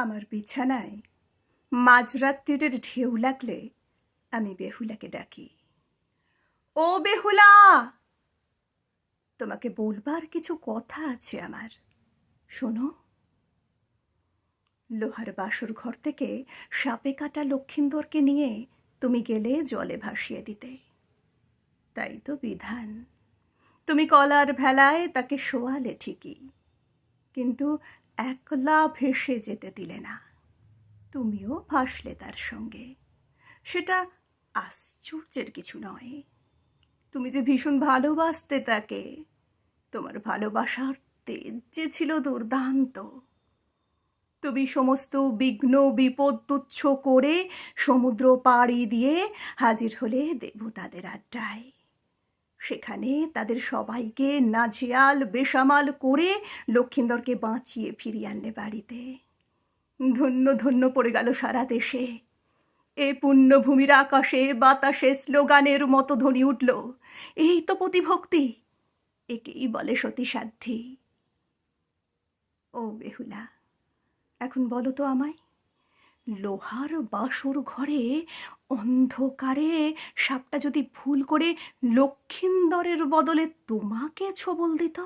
আমার বিছানায় মাঝরাত্রিরের ঢেউ লাগলে আমি বেহুলাকে ডাকি, ও বেহুলা, তোমাকে বলবার কিছু কথা আছে আমার, শোনো। লোহার বাসর ঘর থেকে সাপে কাটা লক্ষিন্দরকে নিয়ে তুমি গেলে জলে ভাসিয়ে দিতে। তাই তো বিধান, তুমি কলার ভেলায় তাকে শোয়ালে ঠিকই, কিন্তু একলা ভেসে যেতে দিলে না, তুমিও ভাসলে তার সঙ্গে। সেটা আশ্চর্যের কিছু নয়। তুমি যে ভীষণ ভালোবাসতে তাকে, তোমার ভালোবাসার তেজ যে ছিল দুর্দান্ত। তুমি সমস্ত বিঘ্ন বিপদ তুচ্ছ করে সমুদ্র পাড়ি দিয়ে হাজির হলে দেবতাদের আড্ডায়। সেখানে তাদের সবাইকে নাজেয়াল বেসামাল করে লক্ষিন্দরকে বাঁচিয়ে ফিরিয়ে আনলে বাড়িতে। ধন্য ধন্য পড়ে গেল সারা দেশে। এ পুণ্যভূমির আকাশে বাতাসে স্লোগানের মতো ধ্বনি উঠল, এই তো পতিভক্তি, একেই বলে সতীসাধ্যী। ও বেহুলা, এখন বলো তো আমায়, লোহার বাসর ঘরে অন্ধকারে সাপটা যদি ভুল করে লক্ষিন্দরের বদলে তোমাকে ছোবল দিত,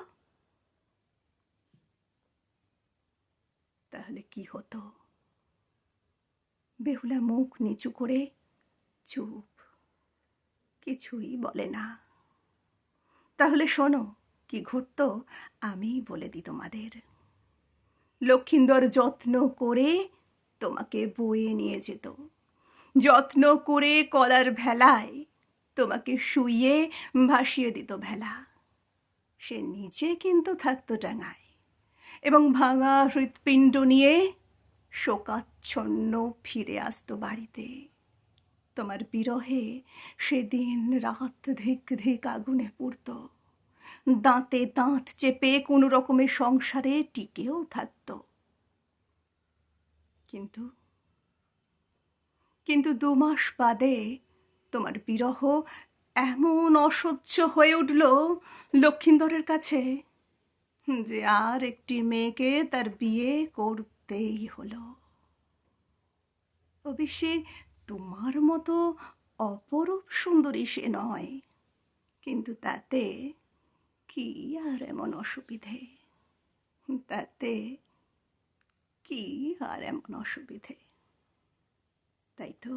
তাহলে কি হতো? বেহুলা মুখ নিচু করে চুপ, কিছুই বলে না। তাহলে শোনো কি ঘটত, আমি বলে দিই তোমাদের। লক্ষিন্দর যত্ন করে তোমাকে বয়ে নিয়ে যেত, যত্ন করে কলার ভেলায় তোমাকে শুইয়ে ভাসিয়ে দিত ভেলা। সে নিচে কিন্তু থাকতো ডাঙায়, এবং ভাঙা হৃৎপিণ্ড নিয়ে শোকাচ্ছন্ন ফিরে আসতো বাড়িতে। তোমার বিরহে সেদিন রাত ধিক ধিক আগুনে পুড়ত, দাঁতে দাঁত চেপে কোনো রকমের সংসারে টিকেও থাকত। কিন্তু কিন্তু 2 মাস বাদে তোমার বিরহ এমন অসহ্য হয়ে উঠল লক্ষিন্দরের কাছে যে আর একটি মেয়েকে তার বিয়ে করতেই হলো। অবশ্যই তোমার মতো অপরূপ সুন্দরী সে নয়, কিন্তু তাতে কি আর এমন অসুবিধে, তাতে কি আর এমন অসুবিধে, তাই তো?